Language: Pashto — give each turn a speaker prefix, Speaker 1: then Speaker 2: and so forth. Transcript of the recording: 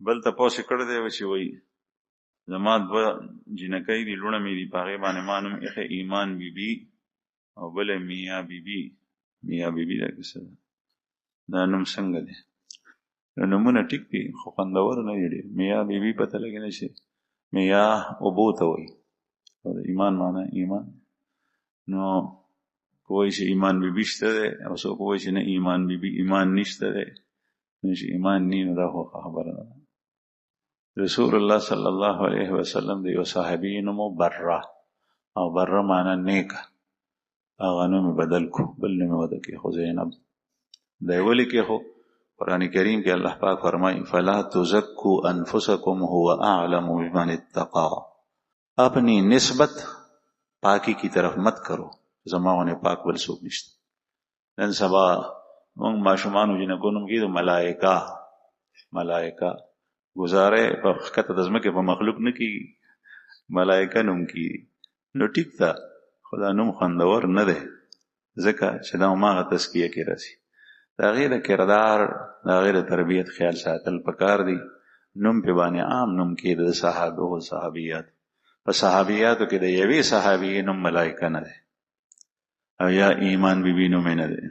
Speaker 1: بل تپوس یې کړی دی چې وایي زما دوه جینکۍ دي لوڼه مې دي په هغې باندې ما نوم ایښی ایمان بیبي او بله میا بیبي. میا بیبي دا کیسه ده، دا نوم څنګه دی؟ نومونه ټیک دي خو خوندور نه دي ډېر. میا بیبي پته لګی نه شي. میا اوبو ته وایي او د ایمان معنا ایمان. نو کوی چې ایمان بیبي شته دی او څوک وایي چې نه ایمان بیبي ایمان نشته دی. نو چې ایمان نی نو دا خو خبره ده. رسول الله صلی الله علیه وسلم د یو صحابي نومو بره او بره معنا نیکه، هغه نوم بدل کو بل نوم وده کې خو زینب دی ولی کې خو قرآن کریم کې الله پاک فرمایي فلا تزکوا انفسکم هو اعلم بمن اتقى. اپنی نسبت پاکی کی طرف مت کرو، زماونه پاک بل څوک نشته. نن سبا موږ ماشومانو جنکو نوم کېدو ملائکه گزاره په خکته د ځمکې په مخلوق نه کېږي، ملائکه نوم کېږي. نو ټیک ده خو دا نوم خوندور نه دی ځکه چې دا هماغه تزکیه کې راځي. د هغې د کردار د هغې د تربیت خیال ساتل پکار دی. نوم پې باندې عام نوم کېده د صحابه او صحابیات. په صحابیاتو کې د یوې صحابیې نوم ملائکه نه دی او یا ایمان بیبي نوم یې نه دی.